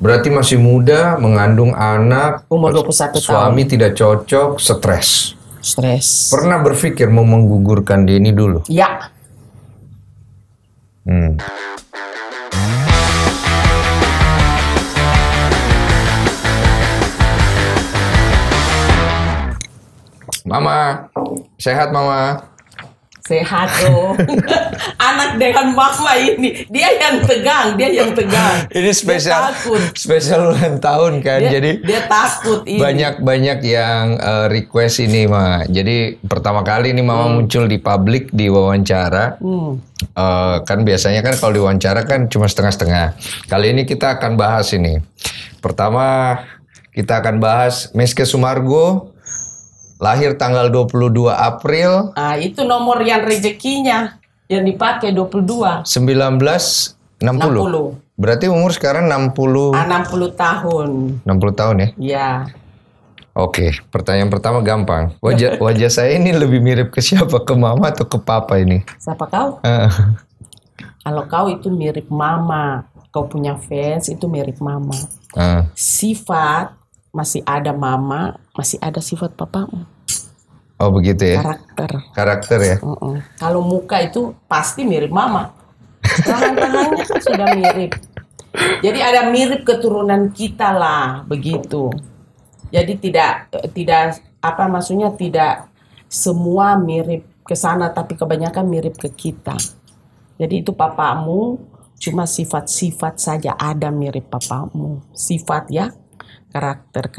Berarti masih muda, mengandung anak, Umur 21 tahun. suami tidak cocok, stres. Stres. Pernah berpikir mau menggugurkan Denny dulu? Ya. Mama, sehat Mama? Sehat dong. Anak dengan mama ini, dia yang tegang. Ini spesial, Dia takut. spesial ulang tahun kan, jadi Dia takut ini. banyak yang request ini Ma. Jadi pertama kali ini Mama muncul di publik di wawancara. Kan biasanya kan kalau diwawancara kan cuma setengah-setengah. Kali ini kita akan bahas ini. Pertama kita akan bahas Meske Sumargo. Lahir tanggal 22 April. Itu nomor yang rezekinya yang dipakai 22. 1960. Berarti umur sekarang 60. 60 tahun. 60 tahun ya? Ya. Oke, pertanyaan pertama gampang. Wajah saya ini lebih mirip ke siapa? Ke mama atau ke papa ini? Siapa kau? Kalau kau itu mirip mama. Kau punya fans itu mirip mama. Sifat masih ada mama, masih ada sifat papamu. Oh begitu ya? Karakter ya? Kalau muka itu pasti mirip mama. Tangan-tangannya kan sudah mirip. Jadi ada mirip keturunan kita lah, begitu. Jadi tidak apa maksudnya tidak semua mirip ke sana, tapi kebanyakan mirip ke kita. Jadi itu papamu, cuma sifat-sifat saja ada mirip papamu. Sifat ya. Karakter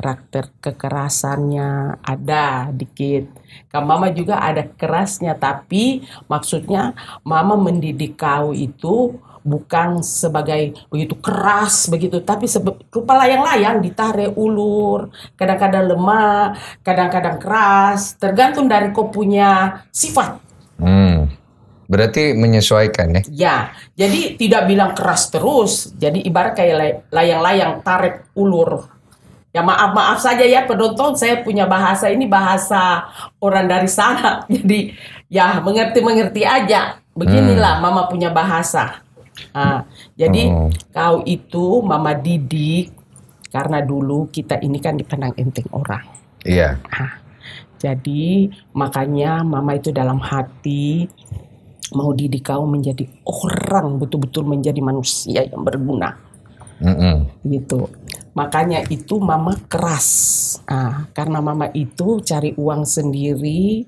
kekerasannya ada dikit. Kalau mama juga ada kerasnya, tapi maksudnya mama mendidik kau itu bukan sebagai begitu keras begitu, tapi rupa layang-layang, ditarik ulur, kadang-kadang lemah, kadang-kadang keras, tergantung dari kau punya sifat. Berarti menyesuaikan ya? Ya, jadi tidak bilang keras terus. Jadi ibarat kayak layang-layang tarik ulur. Ya maaf saja ya penonton, saya punya bahasa ini bahasa orang dari sana. Jadi ya mengerti aja. Beginilah mama punya bahasa. Jadi kau itu mama didik karena dulu kita ini kan dipandang enteng orang. Iya. Jadi makanya mama itu dalam hati mau didik kau menjadi orang, betul-betul menjadi manusia yang berguna. Gitu. Makanya itu mama keras. Karena mama itu cari uang sendiri,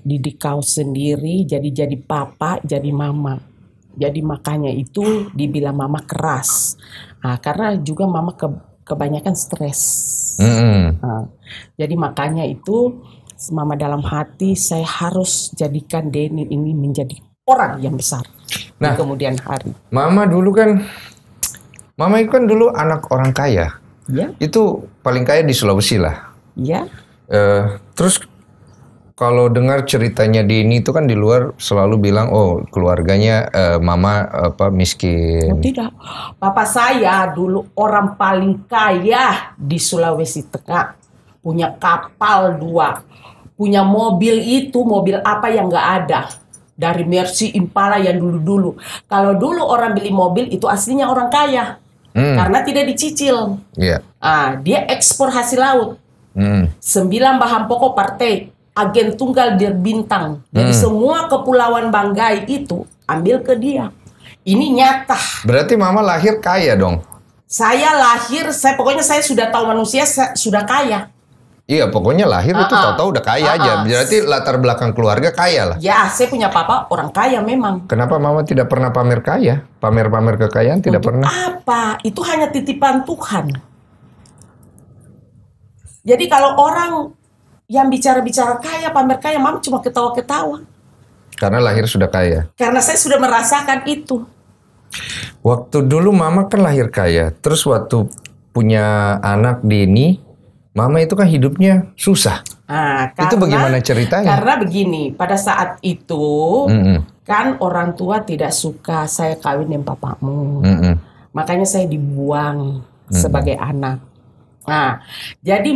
didik kau sendiri, jadi papa, jadi mama. Jadi makanya itu dibilang mama keras. Karena juga mama kebanyakan stres. Jadi makanya itu mama dalam hati, saya harus jadikan Denny ini menjadi orang yang besar di kemudian hari. Mama itu kan dulu anak orang kaya. Ya. Itu paling kaya di Sulawesi lah. Ya. Terus kalau dengar ceritanya Denny itu kan di luar selalu bilang, oh keluarganya mama miskin. Oh, tidak. Papa saya dulu orang paling kaya di Sulawesi Tengah. Punya kapal 2. Punya mobil itu, mobil apa yang nggak ada. Dari Mercy Impala yang dulu-dulu. Kalau dulu orang beli mobil itu aslinya orang kaya. Karena tidak dicicil. Dia ekspor hasil laut. 9 bahan pokok partai. Agen tunggal berbintang. Jadi semua kepulauan Banggai itu ambil ke dia. Ini nyata. Berarti mama lahir kaya dong? Saya lahir, pokoknya saya sudah tahu manusia sudah kaya. Iya, pokoknya lahir itu tahu-tahu udah kaya aja. Berarti latar belakang keluarga kaya lah. Ya, saya punya papa orang kaya memang. Kenapa mama tidak pernah pamer kaya? Pamer-pamer kekayaan tidak pernah? Apa? Itu hanya titipan Tuhan. Jadi kalau orang yang bicara-bicara kaya, pamer kaya, mama cuma ketawa-ketawa. Karena lahir sudah kaya? Karena saya sudah merasakan itu. Waktu dulu mama kan lahir kaya. Terus waktu punya anak Denny, mama itu kan hidupnya susah. Itu bagaimana ceritanya? Karena begini, pada saat itu kan orang tua tidak suka saya kawin dengan papamu. Makanya saya dibuang sebagai anak. Jadi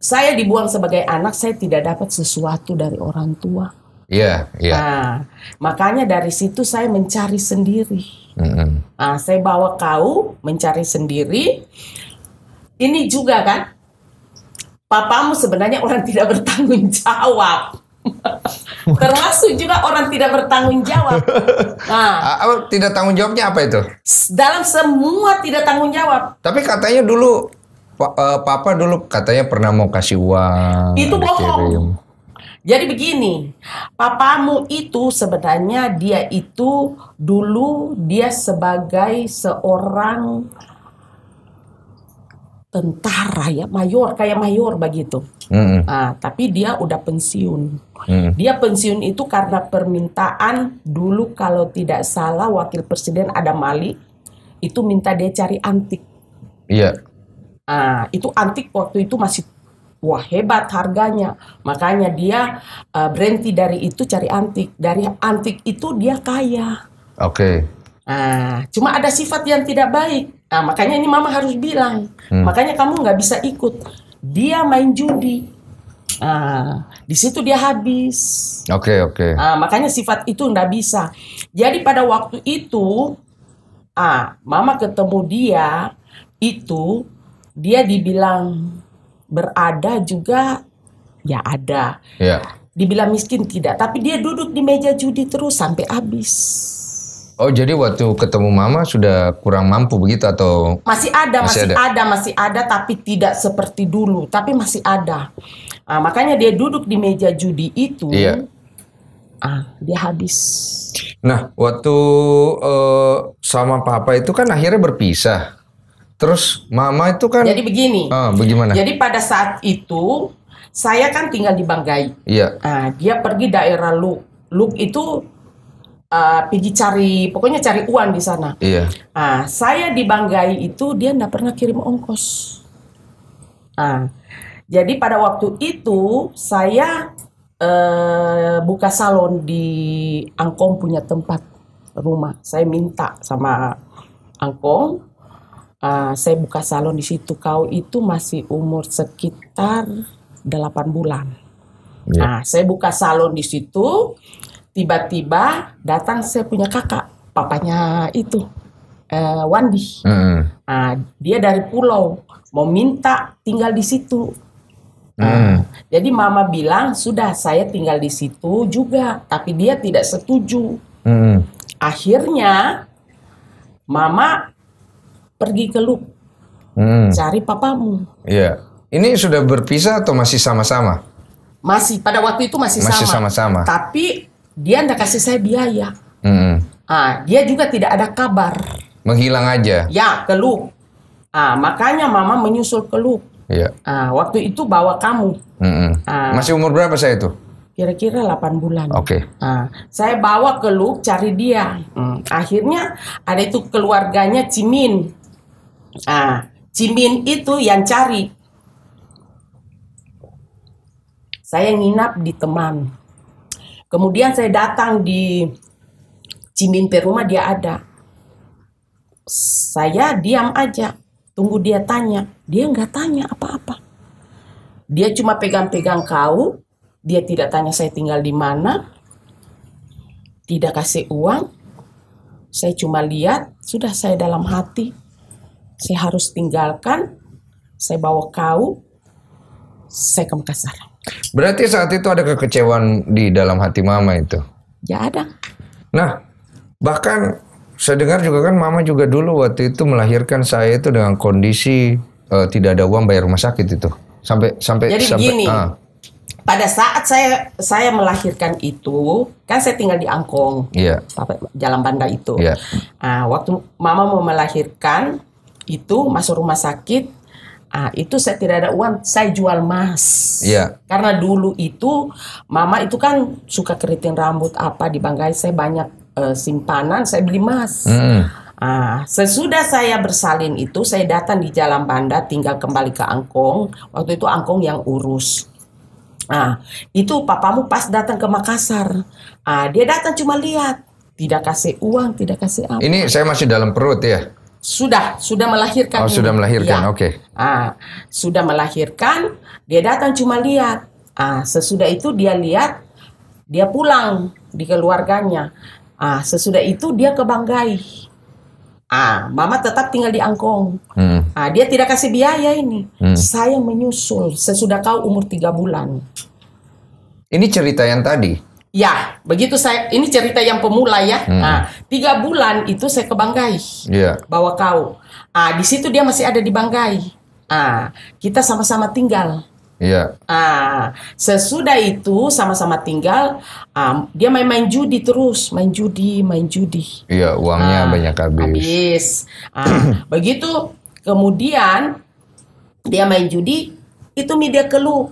saya dibuang sebagai anak, saya tidak dapat sesuatu dari orang tua. Iya, iya. Nah, makanya dari situ saya mencari sendiri. Mm-mm. Nah, saya bawa kau mencari sendiri. Ini juga kan, papamu sebenarnya orang tidak bertanggung jawab. Termasuk juga orang tidak bertanggung jawab. Nah, Tidak tanggung jawabnya apa itu? dalam semua tidak tanggung jawab. Tapi katanya dulu Papa dulu katanya pernah mau kasih uang. Itu dikirim. bohong. Jadi begini, papamu itu sebenarnya dia itu dulu dia sebagai seorang tentara ya, mayor, kayak mayor begitu. Mm-mm. Tapi dia udah pensiun. Mm. Dia pensiun itu karena permintaan dulu kalau tidak salah Wakil Presiden Adam Malik itu minta dia cari antik. Iya. Itu antik waktu itu masih wah hebat harganya. Makanya dia berhenti dari itu cari antik. Dari antik itu dia kaya. Oke. Cuma ada sifat yang tidak baik. Makanya ini mama harus bilang. Makanya kamu nggak bisa ikut. Dia main judi. Di situ dia habis. Oke, oke. Makanya sifat itu nggak bisa. Jadi pada waktu itu, mama ketemu dia itu dia dibilang berada juga, ya ada. Iya. Dibilang miskin tidak, tapi dia duduk di meja judi terus sampai habis. Oh, jadi waktu ketemu Mama sudah kurang mampu begitu atau? Masih ada, tapi tidak seperti dulu, tapi masih ada. Makanya dia duduk di meja judi itu, Iya. Dia habis. Nah, waktu sama Papa itu kan akhirnya berpisah. Terus Mama itu kan. Jadi begini. Bagaimana? Jadi pada saat itu saya kan tinggal di Banggai. Iya. Dia pergi daerah Luk. Luk itu pergi pokoknya cari uang di sana. Iya. Saya di Banggai itu dia nggak pernah kirim ongkos. Jadi pada waktu itu saya buka salon di Angkong punya tempat rumah. Saya minta sama Angkong. Saya buka salon di situ. Kau itu masih umur sekitar 8 bulan. Yeah. Saya buka salon di situ. Tiba-tiba datang saya punya kakak, papanya itu, Wandi. Dia dari pulau, mau minta tinggal di situ. Jadi mama bilang, sudah saya tinggal di situ juga. Tapi dia tidak setuju. Akhirnya mama pergi ke Luk, cari papamu. Iya. Ini sudah berpisah atau masih sama-sama? Masih, pada waktu itu masih sama-sama. Tapi dia nggak kasih saya biaya. Dia juga tidak ada kabar. Menghilang aja? Ya, ke Luk. Makanya mama menyusul ke Luk. Iya. Waktu itu bawa kamu. Masih umur berapa saya itu? Kira-kira 8 bulan. Oke. Saya bawa ke Luk cari dia. Akhirnya ada itu keluarganya Cimin. Cimin itu yang cari. Saya nginap di teman. Kemudian saya datang di Cimin pe rumah dia ada. Saya diam aja. Tunggu dia tanya. Dia nggak tanya apa-apa. Dia cuma pegang-pegang kau. Dia tidak tanya saya tinggal di mana. Tidak kasih uang. Saya cuma lihat. Sudah saya dalam hati. Saya harus tinggalkan. Saya bawa kau. Saya ke Makassar. Berarti saat itu ada kekecewaan di dalam hati Mama itu? Ya ada. Nah, bahkan saya dengar juga kan Mama juga dulu waktu itu melahirkan saya itu dengan kondisi tidak ada uang bayar rumah sakit itu. Sampai Jadi begini. Pada saat saya melahirkan itu, kan saya tinggal di Angkong. Iya. Jalan Banda itu. Iya. Waktu Mama mau melahirkan itu masuk rumah sakit. Itu saya tidak ada uang, saya jual emas. Iya. Karena dulu itu Mama itu kan suka keriting rambut apa di Banggai, saya banyak simpanan, saya beli emas. Sesudah saya bersalin itu, saya datang di Jalan Banda, tinggal kembali ke Angkong. Waktu itu Angkong yang urus. Itu papamu pas datang ke Makassar. Dia datang cuma lihat, tidak kasih uang, tidak kasih apa. Ini saya masih dalam perut ya? Sudah melahirkan. Sudah melahirkan, ya. Oke. Sudah melahirkan, dia datang cuma lihat. Sesudah itu dia lihat, Dia pulang di keluarganya. Sesudah itu dia ke Banggai. Mama tetap tinggal di Angkong. Dia tidak kasih biaya ini. Saya menyusul sesudah kau umur 3 bulan. Ini cerita yang tadi? Ya, begitu saya. Ini cerita yang pemula ya. 3 bulan itu saya ke Banggai. Bawa kau. Di situ dia masih ada di Banggai. Kita sama-sama tinggal. Sesudah itu sama-sama tinggal, dia main judi terus, main judi. Iya, uangnya banyak habis. Begitu kemudian dia main judi, itu dia keluh.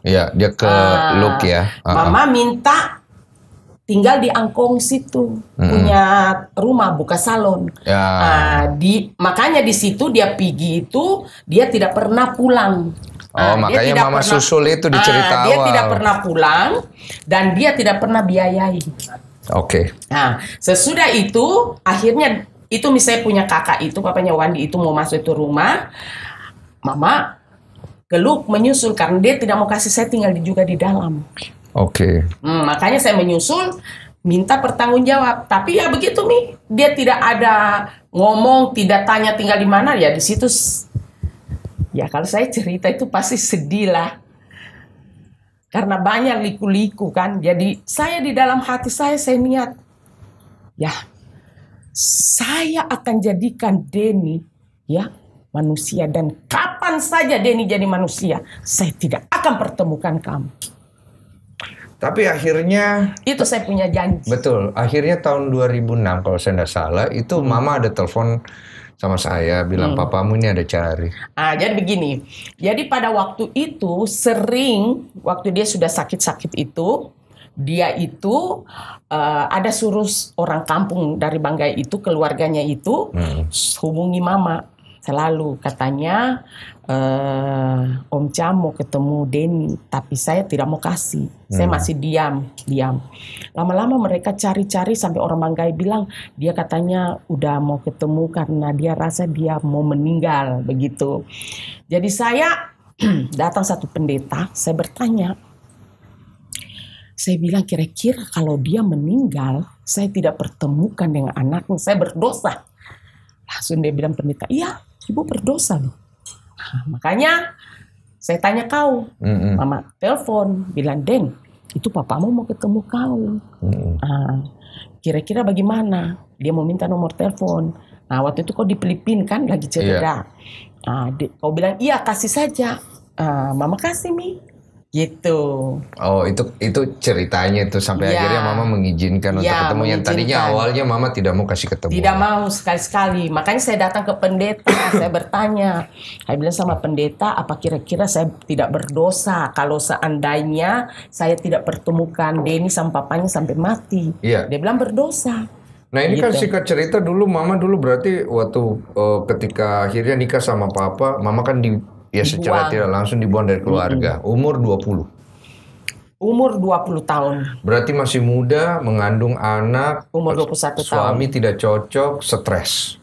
Iya, dia ke Luk ya. Mama minta tinggal di Angkong situ, punya rumah, buka salon. Makanya di situ dia pergi itu, dia tidak pernah pulang. Makanya mama susul itu di cerita awal. Dia tidak pernah pulang dan dia tidak pernah biayai. Sesudah itu akhirnya itu misalnya punya kakak itu, papanya Wandi itu mau masuk itu rumah, mama geluk menyusul karena dia tidak mau kasih saya tinggal juga di dalam. Makanya saya menyusul, minta pertanggungjawab. Tapi ya begitu nih, dia tidak ada ngomong, tidak tanya tinggal di mana, ya di situ. Ya kalau saya cerita itu pasti sedih lah. Karena banyak liku-liku kan. Jadi saya di dalam hati saya niat. Ya, saya akan jadikan Denny ya manusia. Dan kapan saja Denny jadi manusia, saya tidak akan pertemukan kamu. Tapi akhirnya... Itu saya punya janji. Betul. Akhirnya tahun 2006 kalau saya tidak salah, itu mama ada telepon sama saya bilang papamu ini ada cari. Jadi begini. Jadi pada waktu itu sering waktu dia sudah sakit-sakit itu, dia itu ada suruh orang kampung dari Banggai itu, keluarganya itu hubungi mama selalu, katanya Om Cam mau ketemu Denny, tapi saya tidak mau kasih. Saya masih diam. Lama-lama mereka cari-cari sampai orang Banggai bilang dia katanya udah mau ketemu karena dia rasa dia mau meninggal begitu. Jadi saya datang satu pendeta, saya bertanya. Saya bilang kira-kira kalau dia meninggal, saya tidak pertemukan dengan anaknya, saya berdosa. Langsung dia bilang pendeta, iya ibu berdosa loh. Makanya saya tanya kau, mama telepon, bilang Den, itu papamu mau ketemu kau. Kira-kira bagaimana? Dia mau minta nomor telepon. Waktu itu kau di Filipina kan lagi cedera. Kau bilang iya kasih saja. Mama kasih Mi. Gitu. Oh itu ceritanya itu sampai akhirnya mama mengizinkan untuk ketemu. Yang tadinya awalnya mama tidak mau kasih ketemu. Tidak mau sekali-sekali. Makanya saya datang ke pendeta, saya bertanya. Saya bilang sama pendeta, apa kira-kira saya tidak berdosa kalau seandainya saya tidak pertemukan Denny sama papanya sampai mati. Dia bilang berdosa. Nah ini kan singkat cerita dulu mama dulu berarti waktu ketika akhirnya nikah sama papa, mama kan secara tidak langsung dibuang dari keluarga. Umur 20. Umur 20 tahun. Berarti masih muda, mengandung anak. Umur 21 tahun. Suami tidak cocok, stres.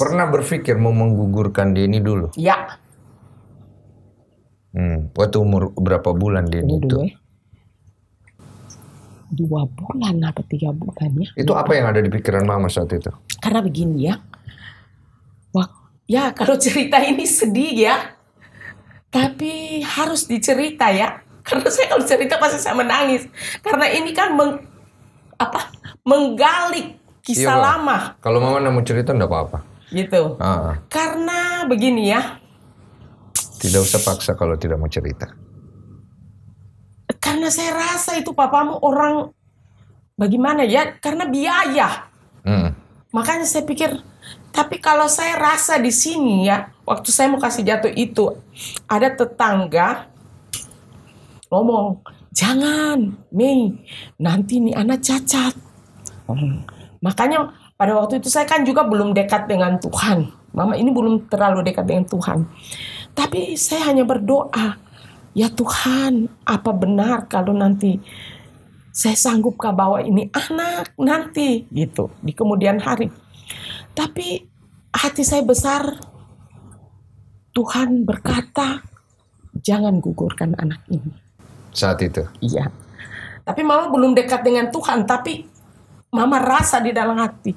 Pernah berpikir mau menggugurkan Denny dulu? Ya. Waktu umur berapa bulan Denny itu? 2 bulan apa 3 bulan ya. Itu apa yang ada di pikiran mama saat itu? Karena begini ya. Ya kalau cerita ini sedih ya, tapi harus dicerita ya. Karena saya kalau cerita pasti saya menangis. Karena ini kan menggali kisah lama. Kalau mama mau cerita enggak apa-apa. Gitu. Karena begini ya. Tidak usah paksa kalau tidak mau cerita. Karena saya rasa itu papamu orang bagaimana ya? Karena biaya. Makanya saya pikir. Tapi kalau saya rasa di sini ya, waktu saya mau kasih jatuh itu, ada tetangga ngomong, jangan Mei, nanti nih anak cacat. Makanya pada waktu itu saya kan juga belum dekat dengan Tuhan. Mama ini belum terlalu dekat dengan Tuhan. Tapi saya hanya berdoa, ya Tuhan, apa benar kalau nanti saya sanggupkah bawa ini anak nanti gitu di kemudian hari. Tapi hati saya besar, Tuhan berkata, jangan gugurkan anak ini. Saat itu? Iya. Tapi mama belum dekat dengan Tuhan, tapi mama rasa di dalam hati,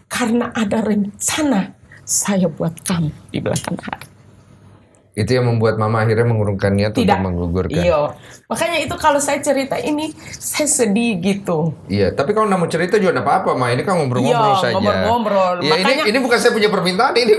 karena ada rencana saya buat kamu di belakang hari. Itu yang membuat mama akhirnya mengurungkan niat Tidak. untuk menggugurkan. Iya. Makanya itu kalau saya cerita ini, saya sedih gitu. Iya, tapi kalau nggak mau cerita juga nggak apa-apa, Ma. Ini kan ngobrol-ngobrol Iya, saja. ngobrol-ngobrol. Ya, Makanya ini bukan saya punya permintaan, ini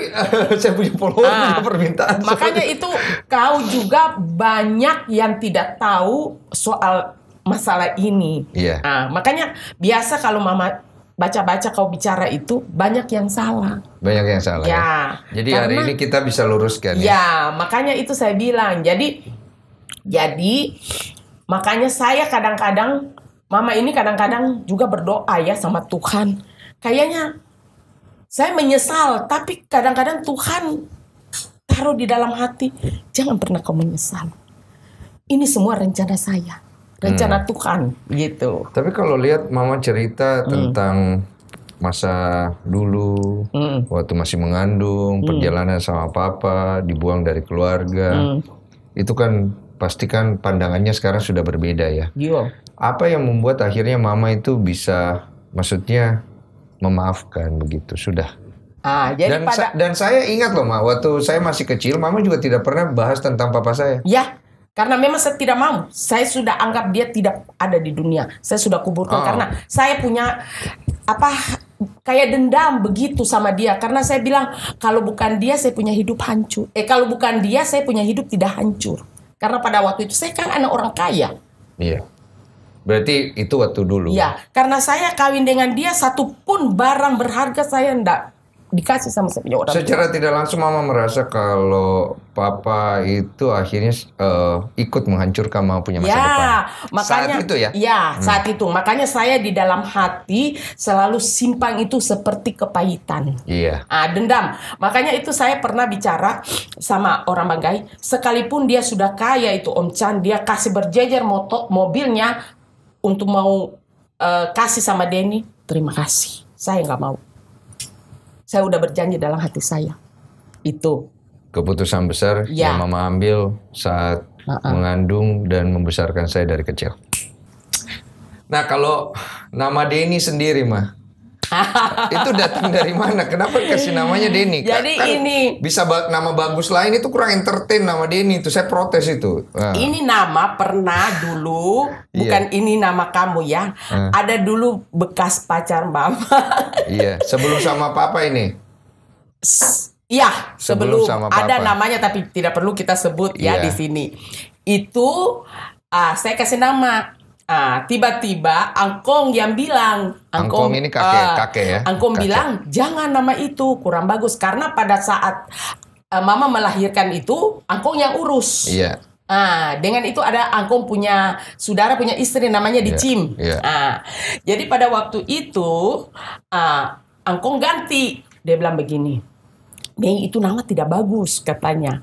saya punya follower punya permintaan. Makanya itu kau juga banyak yang tidak tahu soal masalah ini. Iya. Makanya biasa kalau mama baca-baca kau bicara itu banyak yang salah. Banyak yang salah ya. Jadi hari ini kita bisa luruskan ya. Ya, makanya itu saya bilang. Jadi makanya saya kadang-kadang, mama ini kadang-kadang juga berdoa ya sama Tuhan. Kayaknya saya menyesal, tapi kadang-kadang Tuhan taruh di dalam hati, jangan pernah kau menyesal. Ini semua rencana saya. Rencana Tuhan gitu. Tapi kalau lihat mama cerita tentang masa dulu, waktu masih mengandung, perjalanan sama papa, dibuang dari keluarga, itu kan pasti kan pandangannya sekarang sudah berbeda ya. Iya. Apa yang membuat akhirnya mama itu bisa, maksudnya memaafkan begitu sudah? Jadi dan saya ingat loh, Ma, waktu saya masih kecil, mama juga tidak pernah bahas tentang papa saya. Ya. Karena memang saya tidak mau. Saya sudah anggap dia tidak ada di dunia. Saya sudah kuburkan karena saya punya kayak dendam begitu sama dia. Karena saya bilang kalau bukan dia saya punya hidup hancur. Kalau bukan dia saya punya hidup tidak hancur. Karena pada waktu itu saya kan anak orang kaya. Iya. Berarti itu waktu dulu. Iya. Karena saya kawin dengan dia, satu pun barang berharga saya enggak dikasih sama saya punya orang. Secara tidak langsung mama merasa kalau papa itu akhirnya ikut menghancurkan mama punya masa depan. Makanya saat itu ya? Iya, saat itu. Makanya saya di dalam hati selalu simpan itu seperti kepahitan. Iya. Dendam. Makanya itu saya pernah bicara sama orang Banggai, sekalipun dia sudah kaya itu Om Chan, dia kasih berjejer mobilnya untuk mau kasih sama Denny, terima kasih. Saya nggak mau. Saya udah berjanji dalam hati saya. Itu keputusan besar yang mama ambil saat mengandung dan membesarkan saya dari kecil. Nah, kalau nama Denny sendiri, mah, itu datang dari mana? Kenapa kasih namanya Denny? Jadi kan ini bisa nama bagus lain, itu kurang entertain nama Denny itu. Saya protes itu. Ini nama pernah dulu, bukan ini nama kamu ya. Ada dulu bekas pacar mama. Iya, sebelum sama papa ini. Iya, sebelum sama papa. Ada namanya tapi tidak perlu kita sebut ya di sini. Itu saya kasih nama. Tiba-tiba Angkong yang bilang, Angkong ini kakek ya. Angkong bilang jangan nama itu, kurang bagus karena pada saat mama melahirkan itu Angkong yang urus. Iya. Dengan itu ada Angkong punya saudara punya istri namanya Dicim. Jadi pada waktu itu Angkong ganti, dia bilang begini, Mei itu nama tidak bagus katanya.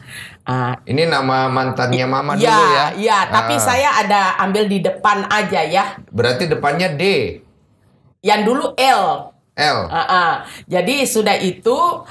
Ini nama mantannya mama dulu ya? Iya, tapi saya ada ambil di depan aja ya. Berarti depannya D. Yang dulu L. Jadi sudah itu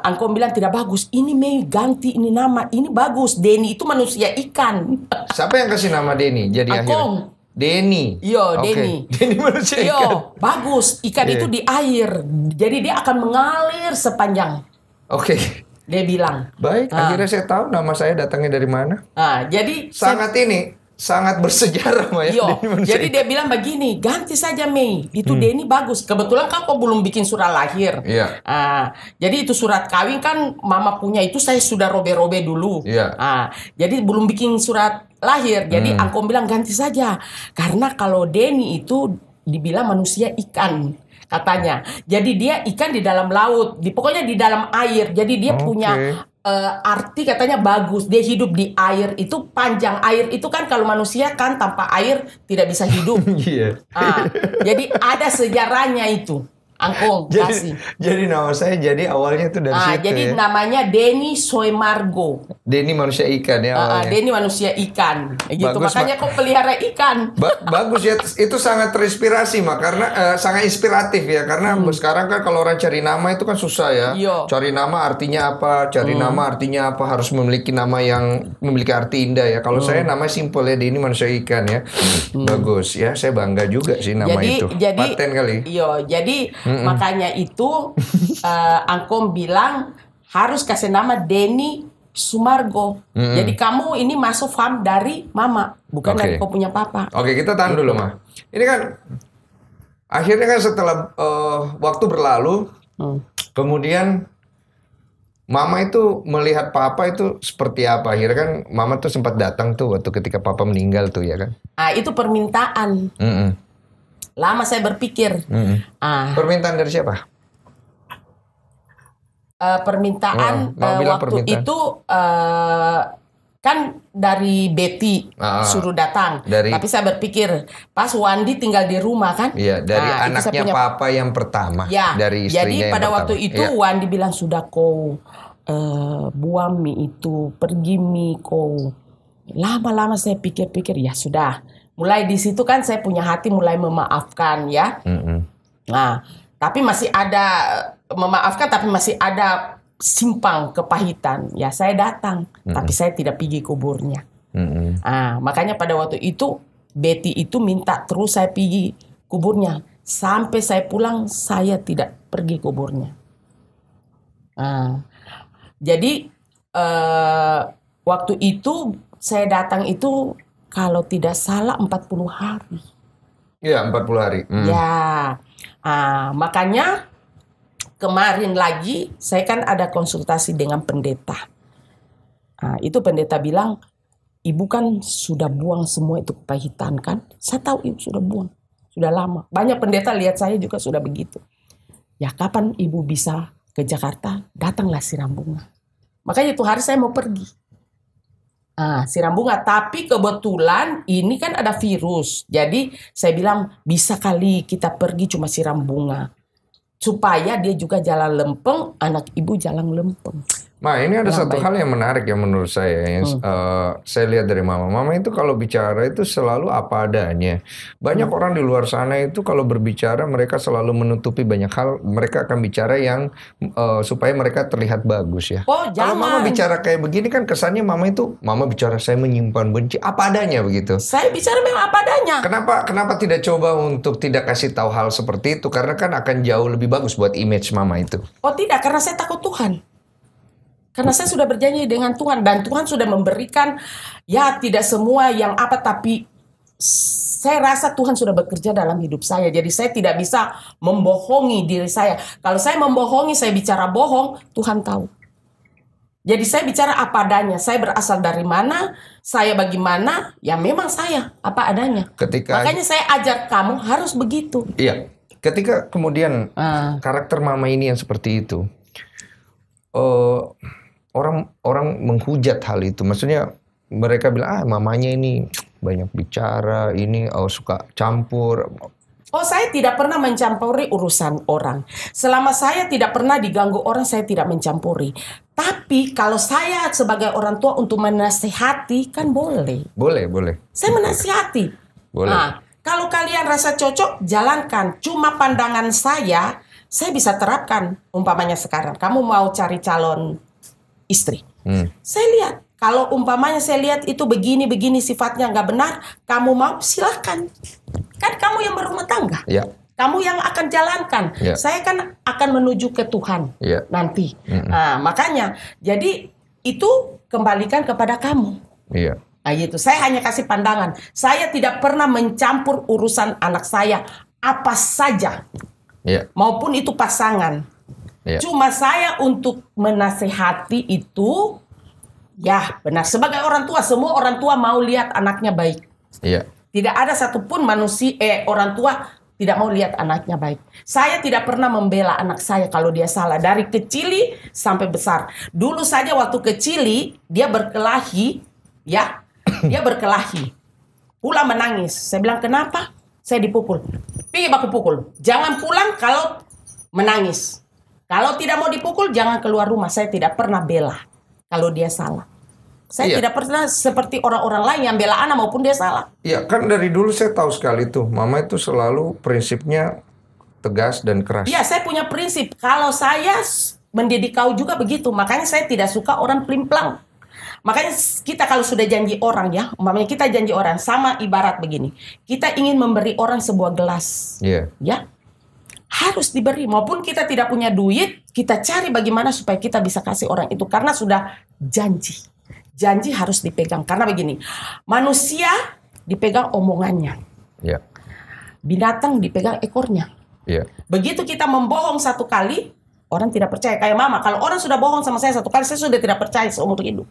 Angkong bilang tidak bagus. Ini Mei ganti ini nama, ini bagus. Denny itu manusia ikan. Siapa yang kasih nama Denny? Jadi Angkong. Denny. Iya, Denny. Denny manusia ikan. Bagus. Ikan itu di air. Jadi dia akan mengalir sepanjang. Oke. Dia bilang. Baik, akhirnya saya tahu nama saya datangnya dari mana. Jadi sangat bersejarah, Maya. Jadi dia bilang begini, ganti saja Mei. Itu Denny bagus. Kebetulan kan kau belum bikin surat lahir. Iya. Jadi itu surat kawin kan mama punya itu saya sudah robe-robe dulu. Iya. Jadi belum bikin surat lahir. Jadi Angkong bilang ganti saja. Karena kalau Denny itu dibilang manusia ikan. Katanya. Jadi dia ikan di dalam laut, pokoknya di dalam air. Jadi dia punya arti katanya bagus. Dia hidup di air itu panjang. Air itu kan kalau manusia kan tanpa air tidak bisa hidup. Iya. Jadi ada sejarahnya itu. Angkong kasih. Jadi nama saya jadi awalnya itu dari situ Jadi ya. namanya Denny Soemargo. Denny manusia ikan ya awalnya. Denny manusia ikan. Gitu. Bagus, Makanya kau pelihara ikan. Bagus ya, itu sangat terinspirasi Mak, karena sangat inspiratif ya, karena sekarang kan kalau orang cari nama itu kan susah ya. Yo. Cari nama artinya apa, nama artinya apa, harus memiliki nama yang memiliki arti indah ya. Kalau saya namanya simpel ya, Denny manusia ikan ya. Bagus ya, saya bangga juga sih nama itu. Paten kali. Iya, jadi makanya itu Angkom bilang harus kasih nama Denny Sumargo. Jadi kamu ini masuk fam dari mama, bukan dari kau punya papa. Oke, kita tahan dulu mah. Ini kan akhirnya kan setelah waktu berlalu, kemudian mama itu melihat papa itu seperti apa. Akhirnya kan mama tuh sempat datang tuh waktu ketika papa meninggal tuh ya kan. Itu permintaan. Lama saya berpikir. Permintaan dari siapa? Permintaan waktu itu kan dari Betty suruh datang. Tapi saya berpikir pas Wandi tinggal di rumah kan. Iya, dari anaknya papa yang pertama. Ya, dari istrinya jadi pada waktu itu Wandi bilang sudah kau buang mie itu, pergi mie kau. Lama-lama saya pikir-pikir ya sudah. Mulai di situ kan saya punya hati mulai memaafkan ya. Nah, tapi masih ada memaafkan, tapi masih ada simpang kepahitan. Ya saya datang, tapi saya tidak pergi kuburnya. Makanya pada waktu itu Betty itu minta terus saya pergi kuburnya. Sampai saya pulang saya tidak pergi kuburnya. Jadi waktu itu saya datang itu kalau tidak salah 40 hari. Iya, 40 hari. Ya, makanya kemarin lagi saya kan ada konsultasi dengan pendeta. Itu pendeta bilang, ibu kan sudah buang semua itu kepahitan kan? Saya tahu ibu sudah buang, sudah lama. Banyak pendeta lihat saya juga sudah begitu. Ya kapan ibu bisa ke Jakarta? Datanglah siram bunga. Makanya itu hari saya mau pergi. Siram bunga, tapi kebetulan ini kan ada virus. Jadi saya bilang bisa kali kita pergi cuma siram bunga. Supaya dia juga jalan lempeng, anak ibu jalan lempeng. Ma, ini ada satu hal yang menarik ya menurut saya. Yang saya lihat dari mama. Mama itu kalau bicara itu selalu apa adanya. Banyak orang di luar sana itu kalau berbicara mereka selalu menutupi banyak hal. Mereka akan bicara yang supaya mereka terlihat bagus ya. Kalau mama bicara kayak begini kan kesannya mama bicara saya menyimpan benci. Apa adanya begitu. Saya bicara memang apa adanya. Kenapa tidak coba untuk tidak kasih tahu hal seperti itu? Karena kan akan jauh lebih bagus buat image mama itu. Oh tidak, karena saya takut Tuhan. Karena saya sudah berjanji dengan Tuhan dan Tuhan sudah memberikan ya tidak semua yang apa, tapi saya rasa Tuhan sudah bekerja dalam hidup saya. Jadi saya tidak bisa membohongi diri saya. Kalau saya membohongi, saya bicara bohong, Tuhan tahu. Jadi saya bicara apa adanya. Saya berasal dari mana, saya bagaimana, ya memang saya apa adanya. Makanya saya ajak kamu harus begitu. Iya. Ketika kemudian karakter mama ini yang seperti itu, orang menghujat hal itu. Maksudnya mereka bilang mamanya ini banyak bicara, ini suka campur. Saya tidak pernah mencampuri urusan orang. Selama saya tidak pernah diganggu orang, saya tidak mencampuri. Tapi kalau saya sebagai orang tua untuk menasihati kan boleh. Boleh. Saya menasihati. Boleh. Kalau kalian rasa cocok, jalankan. Cuma pandangan saya bisa terapkan. Umpamanya sekarang, kamu mau cari calon istri. Saya lihat, kalau umpamanya saya lihat itu begini sifatnya nggak benar, kamu mau silahkan. Kan kamu yang berumah tangga. Ya. Kamu yang akan jalankan. Ya. Saya kan akan menuju ke Tuhan nanti. Makanya, jadi itu kembalikan kepada kamu. Iya. Gitu. Saya hanya kasih pandangan. Saya tidak pernah mencampur urusan anak saya apa saja. Yeah. Maupun itu pasangan. Yeah. Cuma saya untuk menasehati itu, ya benar. Sebagai orang tua, semua orang tua mau lihat anaknya baik. Yeah. Tidak ada satupun manusia, orang tua tidak mau lihat anaknya baik. Saya tidak pernah membela anak saya kalau dia salah. Dari kecil sampai besar. Dulu saja waktu kecil, dia berkelahi, ya. Dia berkelahi. Pulang menangis. Saya bilang, kenapa? Saya dipukul. Pergi baku pukul. Jangan pulang kalau menangis. Kalau tidak mau dipukul, jangan keluar rumah. Saya tidak pernah bela kalau dia salah. Saya tidak pernah seperti orang-orang lain yang bela anak maupun dia salah. Iya, kan dari dulu saya tahu sekali tuh, Mama itu selalu prinsipnya tegas dan keras. Iya, saya punya prinsip. Kalau saya mendidik kau juga begitu. Makanya saya tidak suka orang pelimplang. Makanya kita kalau sudah janji orang ya, umpamanya kita janji orang, sama ibarat begini. Kita ingin memberi orang sebuah gelas. Iya. Ya, harus diberi. Maupun kita tidak punya duit, kita cari bagaimana supaya kita bisa kasih orang itu. Karena sudah janji. Janji harus dipegang. Karena begini, manusia dipegang omongannya. Iya. Binatang dipegang ekornya. Iya. Begitu kita membohong satu kali, orang tidak percaya. Kayak Mama, kalau orang sudah bohong sama saya satu kali, saya sudah tidak percaya seumur hidup.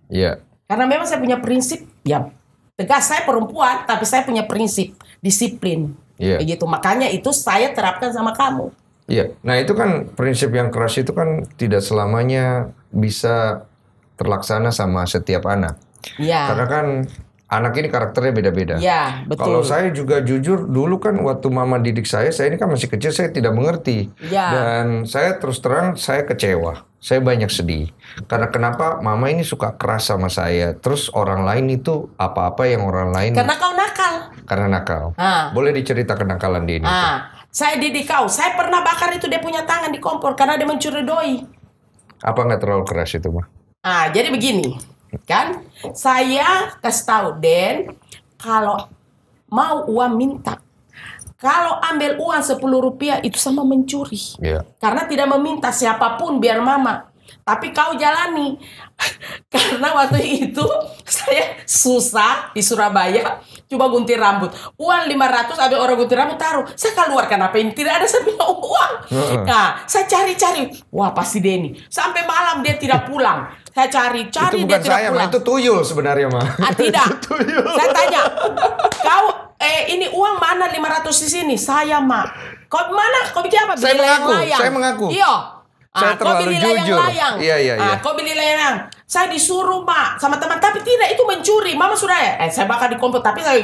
Iya. Karena memang saya punya prinsip, ya tegas. Saya perempuan, tapi saya punya prinsip, disiplin. Iya. Begitu. Makanya itu saya terapkan sama kamu. Iya. Nah itu kan prinsip yang keras itu kan tidak selamanya bisa terlaksana sama setiap anak. Iya. Karena kan anak ini karakternya beda-beda. Iya, betul. Kalau saya juga jujur, dulu kan waktu Mama didik saya ini kan masih kecil, saya tidak mengerti. Iya. Dan saya terus terang, saya kecewa. Saya banyak sedih. Karena kenapa Mama ini suka keras sama saya. Terus orang lain itu apa-apa yang orang lain... Karena kau nakal. Karena nakal. Boleh diceritakan kenakalan dia ini? Saya didik kau. Saya pernah bakar itu dia punya tangan di kompor karena dia mencuri doi. Apa nggak terlalu keras itu, Ma? Jadi begini, kan? Saya kasih tahu, Den, kalau mau uang minta. Kalau ambil uang 10 rupiah itu sama mencuri. Iya. Karena tidak meminta siapapun biar Mama. Tapi kau jalani. Karena waktu itu saya susah di Surabaya. Coba gunting rambut. Uang 500 ada orang gunting rambut taruh. Saya keluarkan apa ini? Tidak ada saya punya uang. Nah, saya cari-cari. Wah, pasti Denny. Sampai malam dia tidak pulang. Saya cari itu dia bukan tidak saya, pulang. itu tuyul sebenarnya, Ma. Tidak. Tuyul. Saya tanya, kau ini uang mana 500 di sini? Saya, Mak. Kau mana? Kau bikin apa? Saya mengaku. Iya. Saya terlalu kau beli jujur. layang-layang. Iya. Kau beli layang. Saya disuruh, Mak, sama teman. Tapi tidak, itu mencuri. Mama sudah ya. Saya bakar di kompor. Tapi saya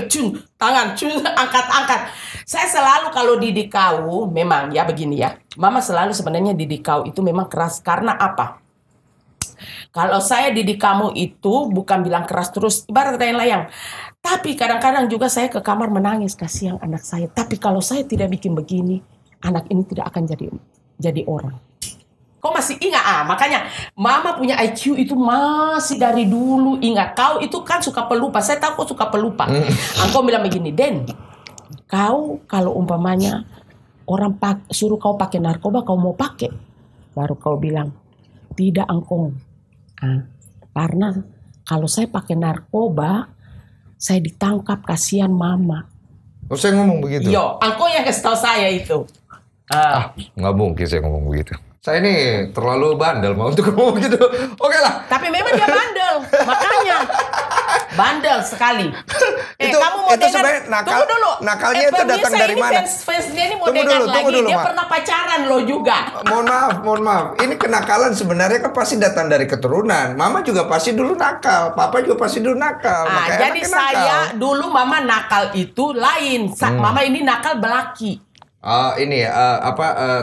angkat-angkat. Saya selalu kalau didik kau, memang ya begini ya. Mama selalu sebenarnya didik kau itu memang keras. Karena apa? Kalau saya didik kamu itu bukan bilang keras terus, ibarat layang-layang. Tapi kadang-kadang juga saya ke kamar menangis, kasihan anak saya. Tapi kalau saya tidak bikin begini, anak ini tidak akan jadi orang. Kau masih ingat? Makanya Mama punya IQ itu masih dari dulu ingat. Kau itu kan suka pelupa. Saya tahu kau suka pelupa. Kau bilang begini, Den, kau kalau umpamanya orang suruh kau pakai narkoba, kau mau pakai. Baru kau bilang, tidak Angkong. Karena kalau saya pakai narkoba, saya ditangkap, kasihan Mama. Oh, saya ngomong begitu? Yo, Angkong yang kasih tahu saya itu. Nggak mungkin saya ngomong begitu. Saya ini terlalu bandel mau untuk ngomong begitu. Oke lah. Tapi memang dia bandel, makanya bandel sekali. Kamu mau itu sebenarnya nakal. Tunggu dulu. Nakalnya itu datang dari mana? Fansnya ini mau dengar lagi. Dia pernah pacaran lo juga. Mohon maaf. Ini kenakalan sebenarnya kan pasti datang dari keturunan. Mama juga pasti dulu nakal. Papa juga pasti dulu nakal. Jadi saya dulu Mama nakal itu lain. Mama ini nakal belaki.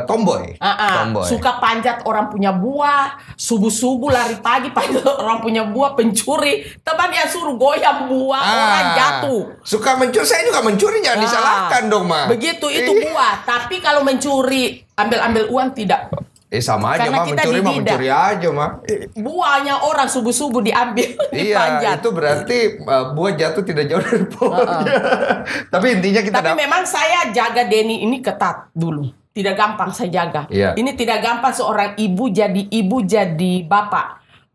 Tomboy. Tomboy. Suka panjat orang punya buah, subuh-subuh lari pagi panjat orang punya buah, pencuri. Teman yang suruh goyang buah, orang jatuh. Suka mencuri, saya juga mencuri, jangan disalahkan dong, Ma. Begitu itu buah. Tapi kalau mencuri, ambil uang tidak. Sama aja, Ma. Mencuri aja, Ma. Buahnya orang subuh-subuh diambil, dipanjat. Itu berarti buah jatuh tidak jauh dari pohonnya. Tapi intinya kita... Tapi memang saya jaga Denny ini ketat dulu. Tidak gampang saya jaga. Ini tidak gampang seorang ibu jadi bapak.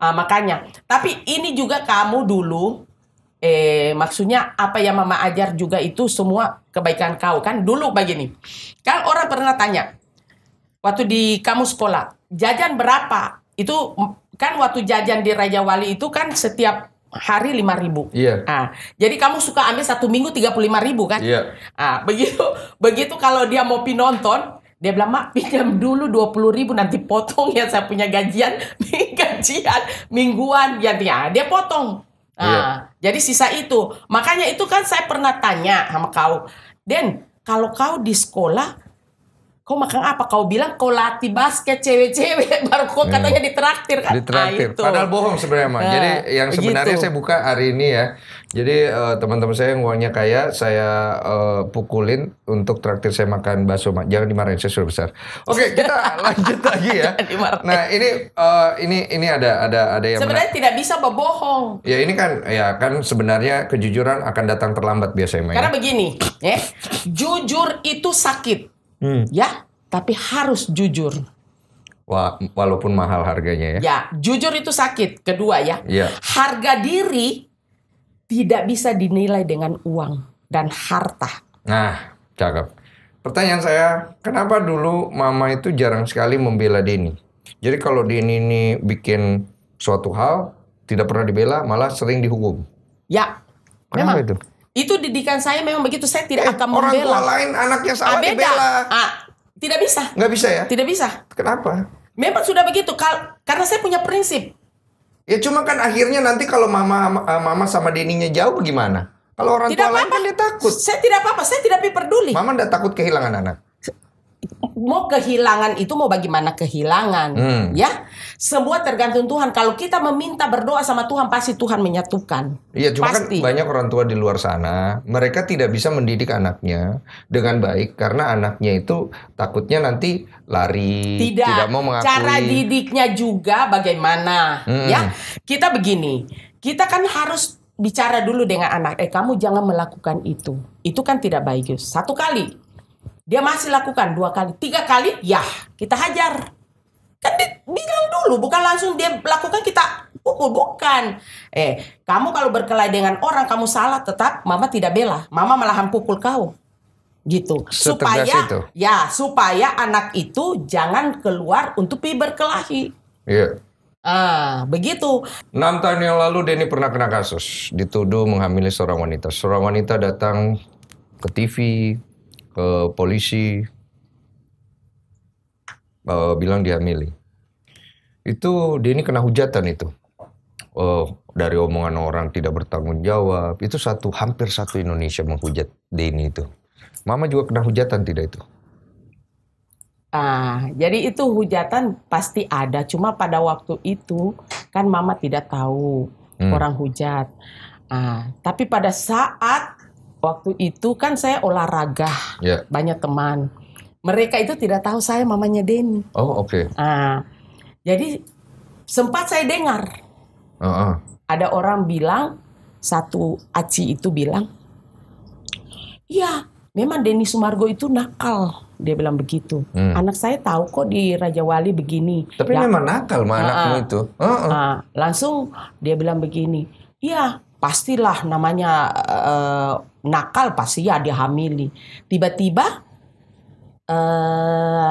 Makanya. Tapi ini juga kamu dulu, maksudnya apa yang Mama ajar juga itu semua kebaikan kau. Kan dulu begini. Kan orang pernah tanya, waktu di kamu sekolah, jajan berapa? Itu kan waktu jajan di Raja Wali itu kan setiap hari 5.000. Iya. Jadi kamu suka ambil 1 minggu 35.000 kan? Iya. Begitu kalau dia mau nonton, dia bilang, Mak, pinjam dulu 20.000 nanti potong ya, saya punya gajian mingguan ya dia potong. Jadi sisa itu. Makanya itu kan saya pernah tanya sama kau, Den, kalau kau di sekolah Kau makan apa? Kau bilang kau latih basket cewek-cewek, baru kau katanya ditraktir kan? Ditraktir. Itu. Padahal bohong sebenarnya, Ma. Jadi yang sebenarnya saya buka hari ini ya. Jadi teman-teman saya yang uangnya kaya, saya pukulin untuk traktir saya makan bakso, Ma. Jangan dimarahin, saya sudah besar. Oke, kita lanjut lagi ya. Nah, ini ada yang sebenarnya tidak bisa berbohong. Ya ini kan sebenarnya kejujuran akan datang terlambat biasanya, Ma. Karena begini, jujur itu sakit. Ya, tapi harus jujur. Walaupun mahal harganya ya. Ya, jujur itu sakit. Kedua ya, harga diri tidak bisa dinilai dengan uang dan harta. Nah, cakep. Pertanyaan saya, kenapa dulu Mama itu jarang sekali membela Denny? Jadi kalau Denny ini bikin suatu hal, tidak pernah dibela, malah sering dihukum. Ya, kenapa memang itu? Itu didikan saya memang begitu, saya tidak akan membela. Orang tua lain anaknya salah dibela. Tidak bisa. Nggak bisa ya? Tidak bisa. Kenapa? Memang sudah begitu, karena saya punya prinsip. Ya cuma kan akhirnya nanti kalau mama sama Denny-nya jauh bagaimana? Kalau orang tua lain kan dia takut. Saya tidak apa-apa, saya tidak peduli. Mama nggak takut kehilangan anak? Mau kehilangan itu mau bagaimana kehilangan, ya semua tergantung Tuhan. Kalau kita meminta berdoa sama Tuhan pasti Tuhan menyatukan. Iya, cuma pasti. Kan banyak orang tua di luar sana mereka tidak bisa mendidik anaknya dengan baik karena anaknya itu takutnya nanti lari, tidak mau mengakui. Cara didiknya juga bagaimana, ya kita begini, kita kan harus bicara dulu dengan anak. Kamu jangan melakukan itu kan tidak baik. 1 kali. Dia masih lakukan 2 kali, 3 kali, ya kita hajar. Kan bilang dulu, bukan langsung dia lakukan kita pukul, bukan. Kamu kalau berkelahi dengan orang, kamu salah tetap, Mama tidak bela. Mama malahan pukul kau. Gitu. Supaya anak itu jangan keluar untuk pergi berkelahi. Iya. Begitu. 6 tahun yang lalu Denny pernah kena kasus, dituduh menghamili seorang wanita. Seorang wanita datang ke TV, ke polisi, bilang dihamili. Itu Denny kena hujatan itu. Dari omongan orang tidak bertanggung jawab. Itu hampir satu Indonesia menghujat Denny itu. Mama juga kena hujatan tidak itu? Jadi itu hujatan pasti ada. Cuma pada waktu itu kan Mama tidak tahu orang hujat. Tapi pada saat waktu itu kan saya olahraga, banyak teman. Mereka itu tidak tahu saya mamanya Denny. Oh, oke. Jadi sempat saya dengar. Ada orang bilang, satu aci itu bilang, ya memang Denny Sumargo itu nakal. Dia bilang begitu. Anak saya tahu kok di Raja Wali begini. Tapi memang nakal mah anakmu itu. Langsung dia bilang begini, ya pastilah namanya nakal pasti ya dia hamili. Tiba-tiba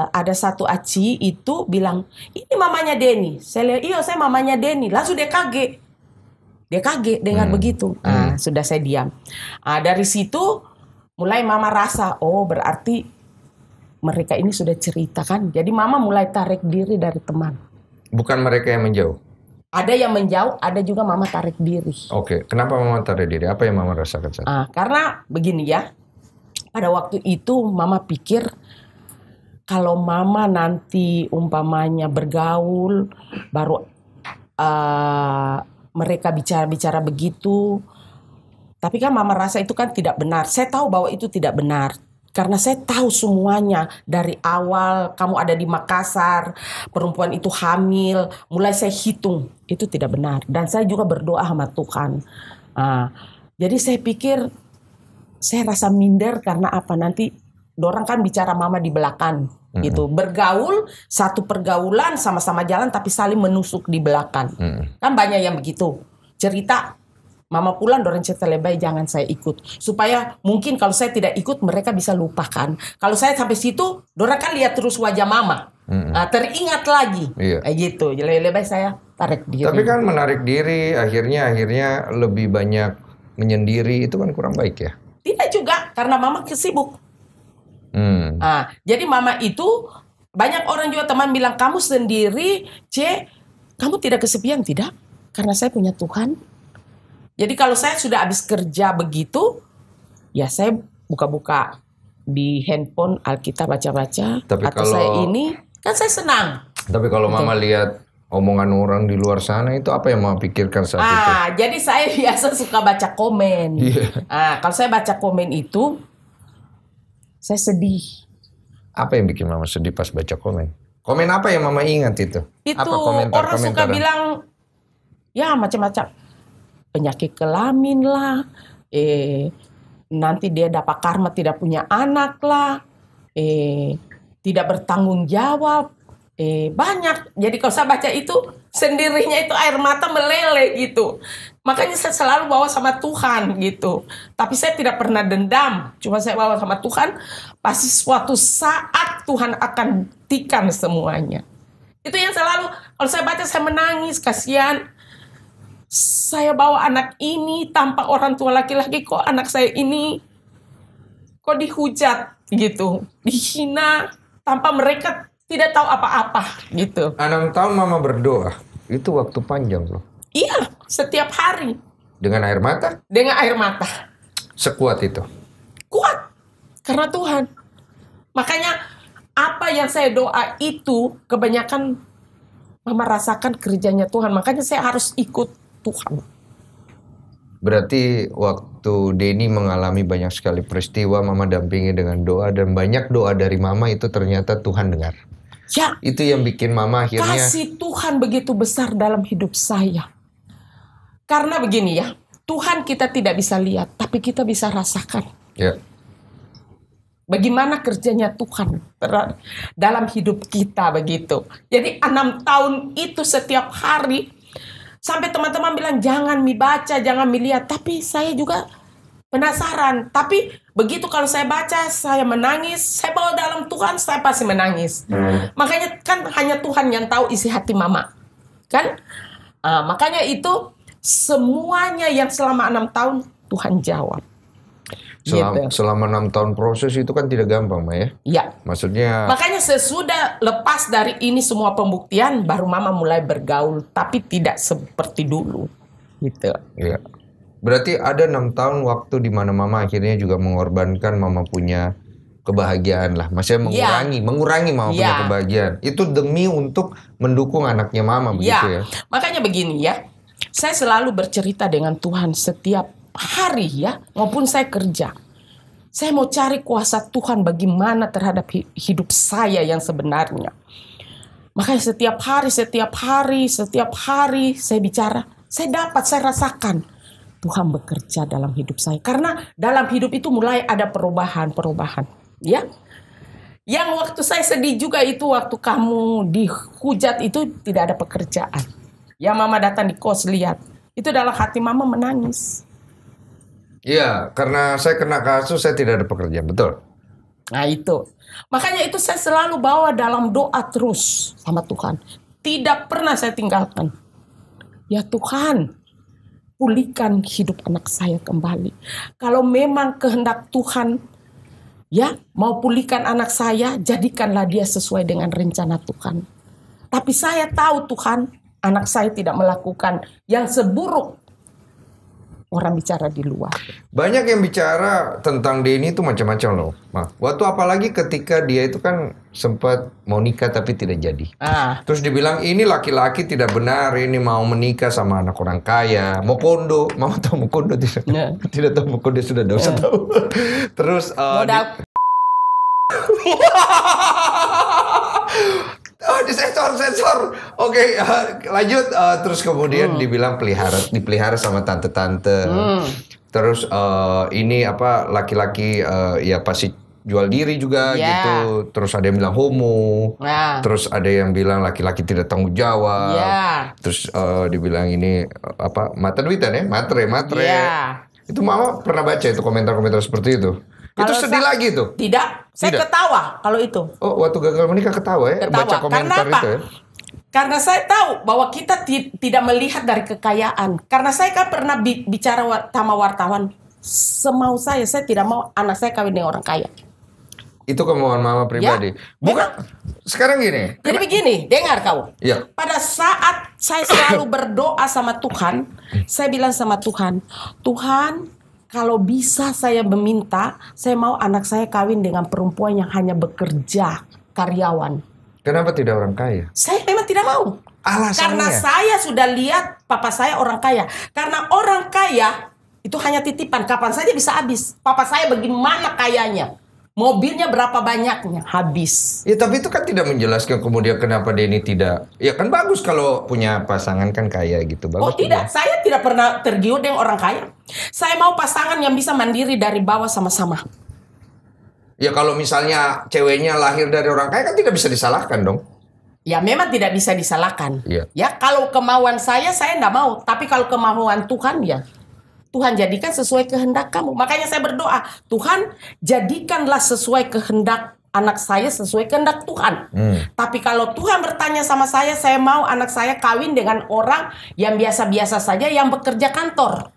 ada satu aci itu bilang, ini mamanya Denny. Saya lihat, iya saya mamanya Denny. Langsung dia kaget. Dia kaget dengar begitu. Sudah saya diam. Dari situ mulai Mama rasa, oh berarti mereka ini sudah cerita kan. Jadi Mama mulai tarik diri dari teman. Bukan mereka yang menjauh? Ada yang menjauh, ada juga Mama tarik diri. Oke, kenapa Mama tarik diri? Apa yang Mama rasakan saat itu? Karena begini ya, pada waktu itu Mama pikir kalau Mama nanti umpamanya bergaul, baru mereka bicara-bicara begitu. Tapi kan Mama rasa itu kan tidak benar. Saya tahu bahwa itu tidak benar. Karena saya tahu semuanya dari awal kamu ada di Makassar, perempuan itu hamil, mulai saya hitung itu tidak benar. Dan saya juga berdoa sama Tuhan. Jadi saya pikir saya rasa minder karena apa, nanti dorang kan bicara Mama di belakang gitu. Bergaul, satu pergaulan sama-sama jalan tapi saling menusuk di belakang. Kan banyak yang begitu. Cerita Mama pulang, dorang cerita lebay, jangan saya ikut. Supaya mungkin kalau saya tidak ikut, mereka bisa lupakan. Kalau saya sampai situ, dorang kan lihat terus wajah Mama. Teringat lagi. Gitu. Jadi lebay saya tarik diri. Tapi kan menarik diri, akhirnya lebih banyak menyendiri, itu kan kurang baik ya? Tidak juga, karena Mama kesibuk. Jadi Mama itu, banyak orang juga teman bilang, kamu sendiri, kamu tidak kesepian? Tidak, karena saya punya Tuhan. Jadi kalau saya sudah habis kerja begitu, ya saya buka-buka di handphone Alkitab baca-baca. Tapi atau saya ini, kan saya senang. Tapi kalau Mama lihat omongan orang di luar sana itu apa yang Mama pikirkan saat itu? Jadi saya biasa suka baca komen. Kalau saya baca komen itu, saya sedih. Apa yang bikin Mama sedih pas baca komen? Komen apa yang Mama ingat itu? Itu apa orang suka bilang, ya macam-macam. Penyakit kelamin lah, nanti dia dapat karma tidak punya anak lah, tidak bertanggung jawab, banyak. Jadi kalau saya baca itu, sendirinya itu air mata meleleh gitu. Makanya saya selalu bawa sama Tuhan gitu. Tapi saya tidak pernah dendam, cuma saya bawa sama Tuhan. Pasti suatu saat Tuhan akan hentikan semuanya. Itu yang selalu, kalau saya baca saya menangis, kasihan. Saya bawa anak ini tanpa orang tua laki-laki, kok anak saya ini kok dihujat gitu, dihina tanpa mereka tidak tahu apa-apa gitu. 6 tahun Mama berdoa, itu waktu panjang loh. Iya, setiap hari. Dengan air mata? Dengan air mata. Sekuat itu? Kuat, karena Tuhan. Makanya apa yang saya doa itu kebanyakan Mama rasakan kerjanya Tuhan. Makanya saya harus ikut Tuhan. Berarti waktu Denny mengalami banyak sekali peristiwa, Mama dampingi dengan doa, dan banyak doa dari Mama itu ternyata Tuhan dengar. Ya. Itu yang bikin Mama akhirnya... Kasih Tuhan begitu besar dalam hidup saya. Karena begini ya, Tuhan kita tidak bisa lihat, tapi kita bisa rasakan. Ya. Bagaimana kerjanya Tuhan dalam hidup kita begitu. Jadi 6 tahun itu setiap hari, sampai teman-teman bilang jangan baca, jangan lihat. Tapi saya juga penasaran. Tapi begitu kalau saya baca, saya menangis. Saya bawa dalam Tuhan, saya pasti menangis. Makanya kan hanya Tuhan yang tahu isi hati Mama. Kan? Makanya itu semuanya yang selama 6 tahun Tuhan jawab. Selama 6 tahun proses itu kan tidak gampang, Ma ya? Iya. Maksudnya... Makanya sesudah lepas dari ini semua pembuktian, baru Mama mulai bergaul, tapi tidak seperti dulu. Gitu. Iya. Berarti ada 6 tahun waktu di mana Mama akhirnya juga mengorbankan Mama punya kebahagiaan lah. Maksudnya mengurangi Mama punya kebahagiaan. Itu demi untuk mendukung anaknya Mama, begitu ya? Makanya begini ya. Saya selalu bercerita dengan Tuhan setiap hari ya, maupun saya kerja. Saya mau cari kuasa Tuhan bagaimana terhadap hidup saya yang sebenarnya. Makanya setiap hari saya bicara, saya rasakan Tuhan bekerja dalam hidup saya. Karena dalam hidup itu mulai ada perubahan, ya. Yang waktu saya sedih juga itu waktu kamu dihujat itu tidak ada pekerjaan. Ya Mama datang di kos lihat, itu dalam hati Mama menangis. Iya, karena saya kena kasus, saya tidak ada pekerjaan, betul. Nah itu, makanya itu saya selalu bawa dalam doa terus sama Tuhan. Tidak pernah saya tinggalkan. Ya Tuhan, pulihkan hidup anak saya kembali. Kalau memang kehendak Tuhan, ya mau pulihkan anak saya, jadikanlah dia sesuai dengan rencana Tuhan. Tapi saya tahu Tuhan, anak saya tidak melakukan yang seburuk orang bicara di luar. Banyak yang bicara tentang Denny itu macam-macam loh. Ma. Waktu apalagi ketika dia itu kan sempat mau nikah tapi tidak jadi. Terus dibilang ini laki-laki tidak benar, ini mau menikah sama anak orang kaya, mau kondo. Mama tahu mau kondo tidak? Tidak tahu mau kondo, sudah usah tahu. Terus modal disensor. Oke, lanjut. Terus kemudian dibilang dipelihara sama tante-tante. Terus ini apa laki-laki ya pasti jual diri juga gitu. Terus ada yang bilang homo. Terus ada yang bilang laki-laki tidak tanggung jawab. Terus dibilang ini apa mata duitan ya, matre. Itu Mama pernah baca itu komentar-komentar seperti itu. Itu sedih lagi tuh? Tidak, saya ketawa kalau itu. Oh, waktu gagal menikah ketawa ya? Baca komentar itu ya? Karena saya tahu bahwa kita tidak melihat dari kekayaan. Karena saya kan pernah bicara sama wartawan. Semau saya tidak mau anak saya kawin dengan orang kaya. Itu kemauan Mama pribadi? Ya, bukan. Sekarang gini. Jadi begini, dengar kau. Ya. Pada saat saya selalu berdoa sama Tuhan, saya bilang sama Tuhan, Tuhan, kalau bisa saya meminta, saya mau anak saya kawin dengan perempuan yang hanya bekerja, karyawan. Kenapa tidak orang kaya? Saya memang tidak mau. Alasannya? Karena saya sudah lihat papa saya orang kaya. Karena orang kaya itu hanya titipan, kapan saja bisa habis. Papa saya bagaimana kayanya? Mobilnya berapa banyaknya? Habis. Ya tapi itu kan tidak menjelaskan kemudian kenapa Denny tidak. Ya kan bagus kalau punya pasangan kan kaya gitu. Bagus Oh tidak, saya tidak pernah tergiur dengan orang kaya. Saya mau pasangan yang bisa mandiri dari bawah sama-sama. Ya kalau misalnya ceweknya lahir dari orang kaya kan tidak bisa disalahkan dong. Ya memang tidak bisa disalahkan. Iya. Ya kalau kemauan saya tidak mau. Tapi kalau kemauan Tuhan ya. Tuhan jadikan sesuai kehendak kamu. Makanya saya berdoa, Tuhan jadikanlah sesuai kehendak anak saya sesuai kehendak Tuhan. Tapi kalau Tuhan bertanya sama saya mau anak saya kawin dengan orang yang biasa-biasa saja yang bekerja kantor.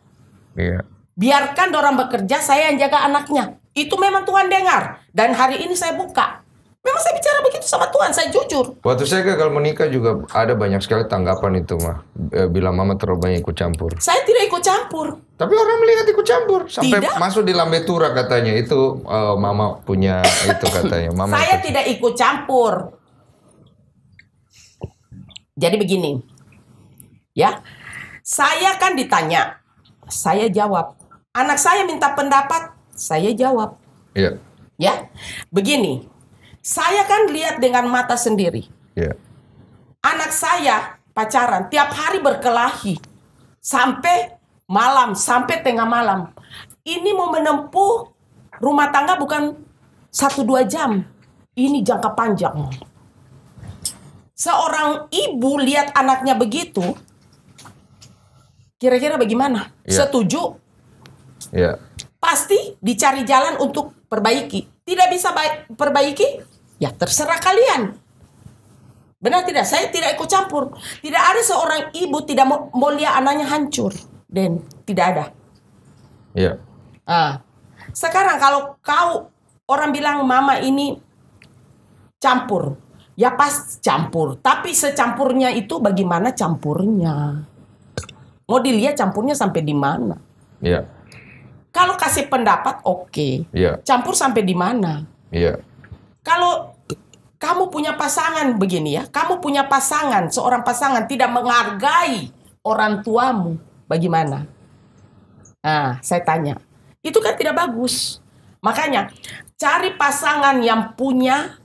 Iya. Biarkan orang bekerja, saya yang jaga anaknya. Itu memang Tuhan dengar. Dan hari ini saya buka. Memang saya bicara begitu sama Tuhan, saya jujur. Waktu saya gagal menikah juga ada banyak sekali tanggapan itu mah. Bilang mama terlalu banyak ikut campur. Saya tidak ikut campur. Tapi orang melihat ikut campur. Sampai Tidak. masuk di lambe tura katanya. Itu mama punya itu katanya. Mama Saya tidak ikut campur. Jadi begini. Ya. Saya kan ditanya. Saya jawab. Anak saya minta pendapat. Saya jawab. Iya. Ya. Begini. Saya kan lihat dengan mata sendiri. Iya. Anak saya pacaran tiap hari berkelahi sampai malam, sampai tengah malam. Ini mau menempuh rumah tangga bukan 1-2 jam. Ini jangka panjang. Seorang ibu lihat anaknya begitu, kira-kira bagaimana? Iya. Setuju? Iya. Pasti dicari jalan untuk perbaiki. Tidak bisa perbaiki? Ya terserah kalian. Benar tidak? Saya tidak ikut campur. Tidak ada seorang ibu tidak mau lihat anaknya hancur. Dan tidak ada. Iya. Sekarang kalau kau orang bilang mama ini campur. Ya pas campur. Tapi secampurnya itu bagaimana campurnya? Mau dilihat campurnya sampai di mana? Iya. Kalau kasih pendapat oke. Iya. Campur sampai di mana? Iya. Kalau kamu punya pasangan begini ya, kamu punya pasangan, seorang pasangan tidak menghargai orang tuamu, bagaimana? Saya tanya, itu kan tidak bagus. Makanya cari pasangan yang punya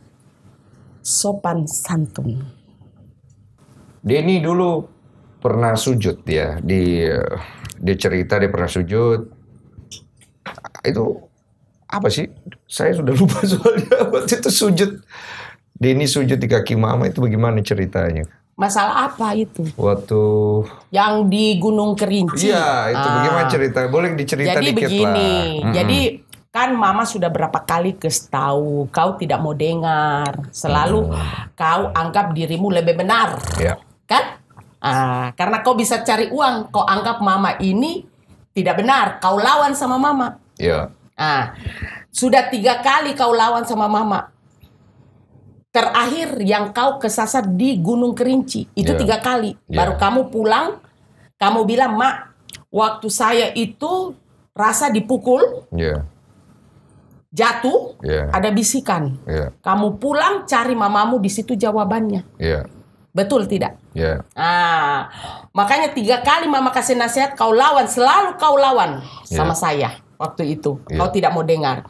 sopan santun. Denny dulu pernah sujud ya dia cerita dia pernah sujud. Itu apa sih? Saya sudah lupa soalnya waktu itu sujud. Denny sujud di kaki mama itu bagaimana ceritanya? Masalah apa itu? Waktu yang di Gunung Kerinci. Iya, itu bagaimana cerita? Boleh dicerita jadi dikit begini, lah. Jadi kan mama sudah berapa kali kasih tahu, kau tidak mau dengar. Selalu kau anggap dirimu lebih benar. Iya. Kan? Karena kau bisa cari uang, kau anggap mama ini tidak benar. Kau lawan sama mama. Iya. Sudah 3 kali kau lawan sama mama. Terakhir yang kau kesasar di Gunung Kerinci. Itu 3 kali. Baru kamu pulang. Kamu bilang, Mak, waktu saya itu rasa dipukul. Jatuh. Ada bisikan. Kamu pulang cari mamamu di situ jawabannya. Betul tidak? Makanya 3 kali mama kasih nasihat kau lawan. Selalu kau lawan sama saya. Waktu itu kau tidak mau dengar.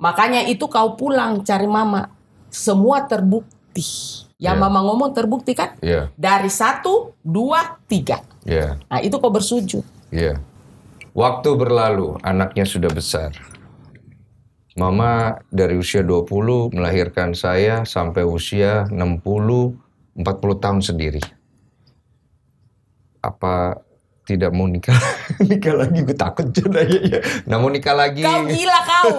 Makanya itu kau pulang cari mama. Semua terbukti. Yang mama ngomong terbukti kan? Dari 1, 2, 3. Nah itu kau bersujud. Waktu berlalu, anaknya sudah besar. Mama dari usia 20 melahirkan saya sampai usia 60, 40 tahun sendiri. Apa tidak mau nikah lagi? Gue takut juga ya. Nggak mau nikah lagi. Kau gila kau.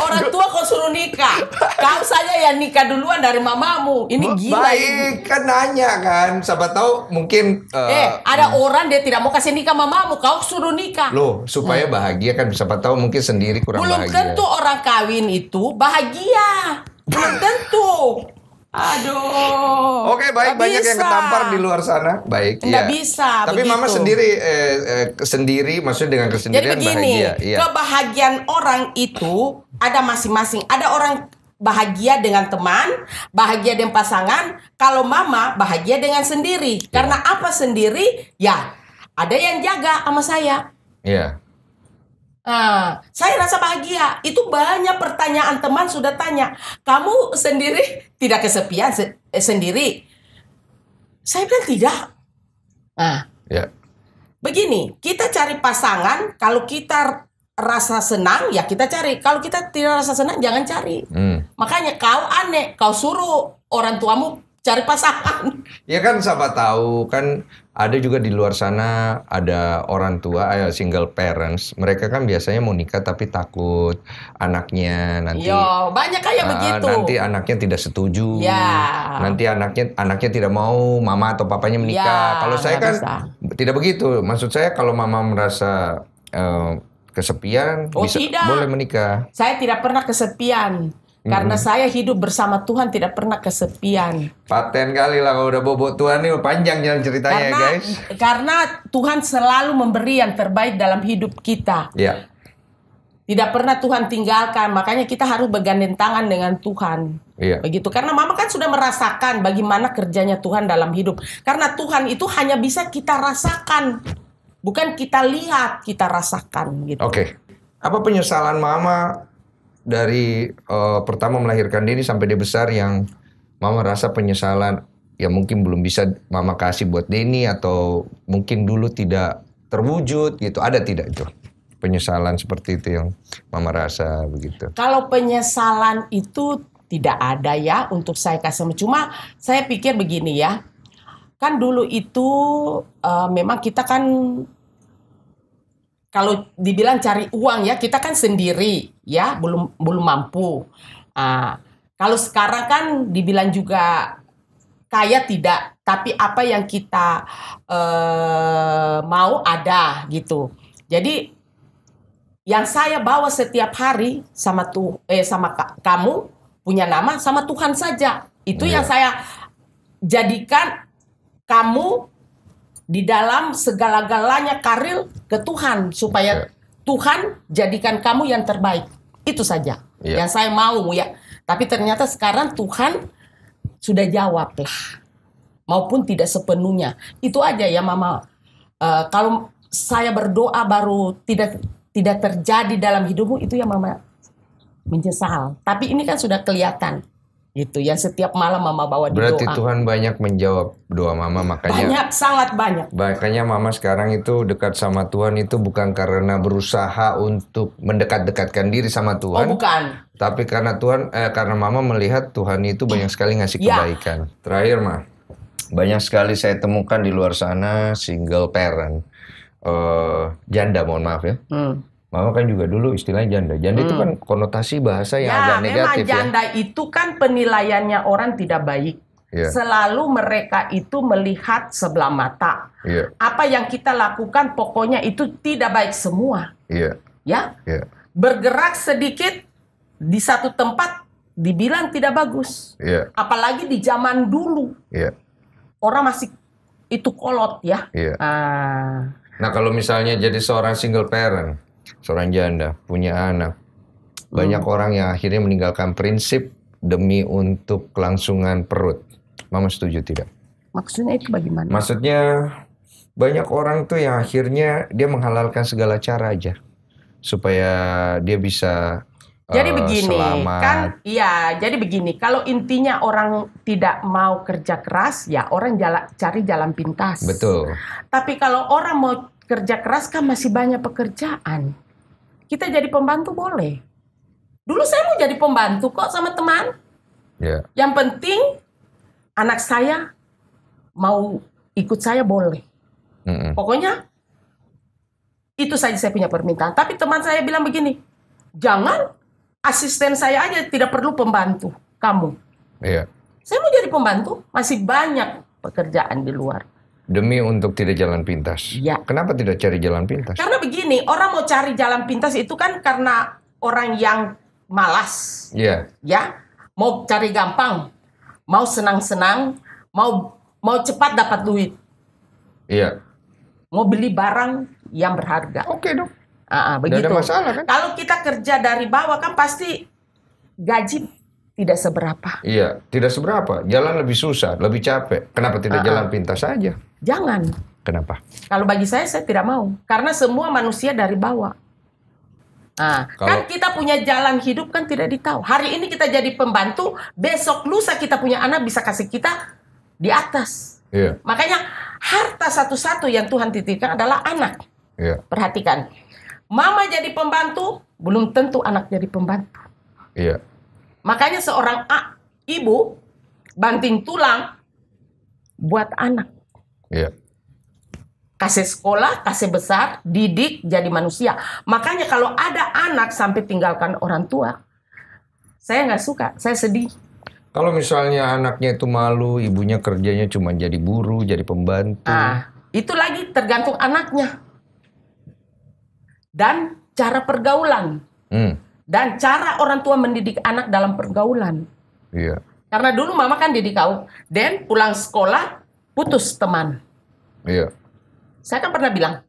Orang tua kau suruh nikah. Kau saja yang nikah duluan dari mamamu. Ini gila. Baik, kan nanya kan. Siapa tahu mungkin ada orang dia tidak mau kasih nikah mamamu, kau suruh nikah. Loh, supaya bahagia kan. Siapa tahu mungkin sendiri kurang Belum bahagia. tentu orang kawin itu bahagia. Belum tentu. Aduh. Oke, baik, nggak banyak yang bisa. ketampar di luar sana. Baik, Nggak iya. bisa Tapi Mama begitu. sendiri, maksudnya dengan Jadi kesendirian begini, bahagia. Iya. kebahagiaan orang itu ada masing-masing. Ada orang bahagia dengan teman, bahagia dengan pasangan. Kalau Mama bahagia dengan sendiri. Karena apa sendiri? Ya, ada yang jaga sama saya. Iya. Saya rasa bahagia. Itu banyak pertanyaan teman sudah tanya. Kamu sendiri tidak kesepian sendiri? Saya bilang tidak. Ya. Begini, kita cari pasangan. Kalau kita rasa senang, ya kita cari. Kalau kita tidak rasa senang, jangan cari. Makanya kau aneh, kau suruh orang tuamu cari pasangan. Ya kan, siapa tahu kan ada juga di luar sana ada orang tua, single parents. Mereka kan biasanya mau nikah tapi takut anaknya nanti. Yo, banyak kayak begitu. Nanti anaknya tidak setuju. Ya. Nanti anaknya tidak mau mama atau papanya menikah. Ya, Kalau saya nggak kan bisa. tidak begitu. Maksud saya kalau mama merasa kesepian, Tidak. boleh menikah. Saya tidak pernah kesepian. Karena saya hidup bersama Tuhan tidak pernah kesepian. Paten kali lah kalau udah bobot Tuhan ini panjang jalan ceritanya ya guys. Karena Tuhan selalu memberi yang terbaik dalam hidup kita. Ya. Tidak pernah Tuhan tinggalkan. Makanya kita harus bergandeng tangan dengan Tuhan. Iya. Begitu. Karena Mama kan sudah merasakan bagaimana kerjanya Tuhan dalam hidup. Karena Tuhan itu hanya bisa kita rasakan. Bukan kita lihat, kita rasakan gitu. Oke. Apa penyesalan Mama dari pertama melahirkan Denny sampai dia besar yang Mama rasa penyesalan yang mungkin belum bisa Mama kasih buat Denny atau mungkin dulu tidak terwujud gitu, ada tidak itu penyesalan seperti itu yang Mama rasa begitu? Kalau penyesalan itu tidak ada ya untuk saya kasih. Cuma saya pikir begini ya, kan dulu itu memang kita kan kalau dibilang cari uang ya kita kan sendiri ya belum mampu. Kalau sekarang kan dibilang juga kaya tidak, tapi apa yang kita mau ada gitu. Jadi yang saya bawa setiap hari sama kamu punya nama sama Tuhan saja. Itu yang saya jadikan kamu di dalam segala-galanya karir ke Tuhan supaya Tuhan jadikan kamu yang terbaik. Itu saja yang saya mau ya. Tapi ternyata sekarang Tuhan sudah jawab lah. Maupun tidak sepenuhnya. Itu aja ya Mama. Kalau saya berdoa baru tidak terjadi dalam hidupmu, itu ya Mama menyesal. Tapi ini kan sudah kelihatan. Gitu yang setiap malam Mama bawa di Berarti doa. Tuhan banyak menjawab doa Mama, makanya Banyak, sangat banyak. Makanya Mama sekarang itu dekat sama Tuhan itu bukan karena berusaha untuk mendekat-dekatkan diri sama Tuhan. Oh bukan. Tapi karena karena Mama melihat Tuhan itu banyak sekali ngasih kebaikan. Terakhir Mah, banyak sekali saya temukan di luar sana single parent, janda, mohon maaf ya. Mama kan juga dulu istilahnya janda. Janda itu kan konotasi bahasa yang agak negatif memang janda itu kan penilaiannya orang tidak baik. Selalu mereka itu melihat sebelah mata. Apa yang kita lakukan pokoknya itu tidak baik semua. Ya. Bergerak sedikit di satu tempat dibilang tidak bagus. Apalagi di zaman dulu. Orang masih itu kolot ya. Nah kalau misalnya jadi seorang single parent, seorang janda, punya anak. Banyak orang yang akhirnya meninggalkan prinsip demi untuk kelangsungan perut. Mama setuju tidak? Maksudnya itu bagaimana? Maksudnya banyak orang tuh yang akhirnya dia menghalalkan segala cara aja. Supaya dia bisa jadi begini, selamat. Kan iya, jadi begini. Kalau intinya orang tidak mau kerja keras, ya orang cari jalan pintas. Betul. Tapi kalau orang mau kerja keras kan masih banyak pekerjaan. Kita jadi pembantu boleh. Dulu saya mau jadi pembantu kok sama teman. Yang penting anak saya mau ikut saya boleh. Pokoknya itu saja saya punya permintaan. Tapi teman saya bilang begini, jangan asisten saya aja tidak perlu pembantu kamu. Saya mau jadi pembantu, masih banyak pekerjaan di luar. Demi untuk tidak jalan pintas. Kenapa tidak cari jalan pintas? Karena begini, orang mau cari jalan pintas itu kan karena orang yang malas. Ya, mau cari gampang. mau senang-senang, mau cepat dapat duit, Iya. mau beli barang yang berharga. Oke dong. Begitu. Nggak ada masalah kan? Kalau kita kerja dari bawah kan pasti gaji tidak seberapa. Iya, tidak seberapa. Jalan lebih susah, lebih capek. Kenapa tidak jalan pintas saja? Jangan. Kenapa? Kalau bagi saya tidak mau. Karena semua manusia dari bawah. Kan kita punya jalan hidup kan tidak ditahu. Hari ini kita jadi pembantu, besok lusa kita punya anak bisa kasih kita di atas. Iya. Makanya harta satu-satu yang Tuhan titipkan adalah anak. Iya. Perhatikan. Mama jadi pembantu, belum tentu anak jadi pembantu. Iya. Makanya seorang ibu banting tulang buat anak. Iya. Kasih sekolah, kasih besar, didik jadi manusia. Makanya kalau ada anak sampai tinggalkan orang tua, saya nggak suka, saya sedih. Kalau misalnya anaknya itu malu, ibunya kerjanya cuma jadi buruh, jadi pembantu. Itu lagi tergantung anaknya. Dan cara pergaulan. Dan cara orang tua mendidik anak dalam pergaulan. Iya. Karena dulu mama kan didik kau. Dan pulang sekolah, putus teman. Iya. Saya kan pernah bilang.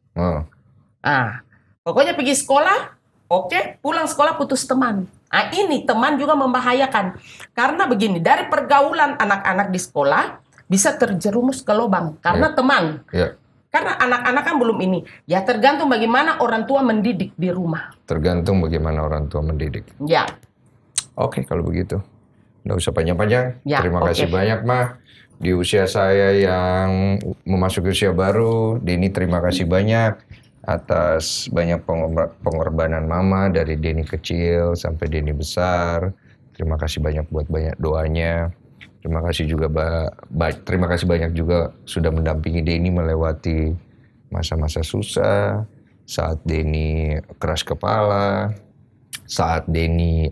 Pokoknya pergi sekolah, oke, pulang sekolah putus teman. Ini teman juga membahayakan. Karena begini, dari pergaulan anak-anak di sekolah, bisa terjerumus ke lubang. Karena teman. Iya. Karena anak-anak kan belum ini. Ya tergantung bagaimana orang tua mendidik di rumah. Tergantung bagaimana orang tua mendidik. Ya. Oke, kalau begitu. Nggak usah panjang-panjang. Ya, Terima kasih banyak, Ma. Di usia saya yang memasuki usia baru, Denny terima kasih banyak atas banyak pengorbanan Mama dari Denny kecil sampai Denny besar. Terima kasih banyak buat banyak doanya. Terima kasih juga terima kasih banyak juga sudah mendampingi Denny melewati masa-masa susah, saat Denny keras kepala, saat Denny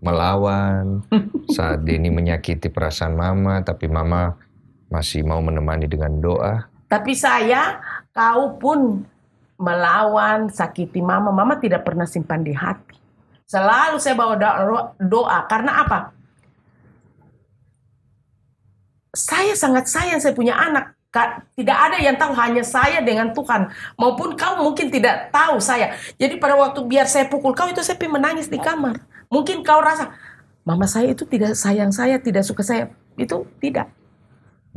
melawan, saat Denny menyakiti perasaan Mama, tapi Mama masih mau menemani dengan doa. Tapi kau pun melawan, sakiti Mama. Mama tidak pernah simpan di hati. Selalu saya bawa doa. Karena apa? Saya sangat sayang saya punya anak. Tidak ada yang tahu, hanya saya dengan Tuhan. Maupun kau mungkin tidak tahu saya. Jadi pada waktu biar saya pukul kau itu saya menangis di kamar. Mungkin kau rasa, mama saya itu tidak sayang saya, tidak suka saya. Itu tidak.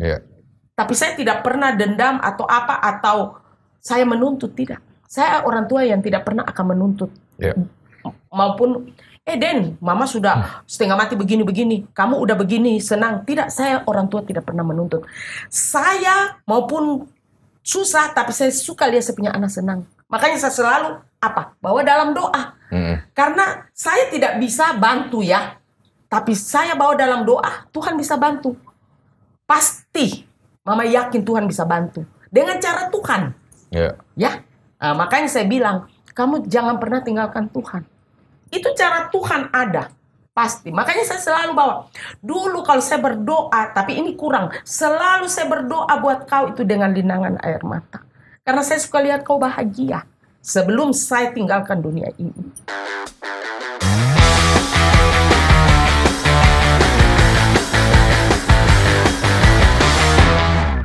Yeah. Tapi saya tidak pernah dendam atau apa, atau saya menuntut, tidak. Saya orang tua yang tidak pernah akan menuntut. Yeah. Maupun, Den, mama sudah setengah mati begini-begini. Kamu udah begini, senang. Tidak, saya orang tua tidak pernah menuntut. Saya maupun susah, tapi saya suka lihat saya punya anak senang. Makanya saya selalu, bawa dalam doa. Karena saya tidak bisa bantu ya. Tapi saya bawa dalam doa, Tuhan bisa bantu. Pasti, mama yakin Tuhan bisa bantu. Dengan cara Tuhan. Yeah. Ya, makanya saya bilang, kamu jangan pernah tinggalkan Tuhan. Itu cara Tuhan ada. Pasti. Makanya saya selalu bawa. Dulu kalau saya berdoa, tapi ini kurang. Selalu saya berdoa buat kau itu dengan linangan air mata. Karena saya suka lihat kau bahagia. Sebelum saya tinggalkan dunia ini.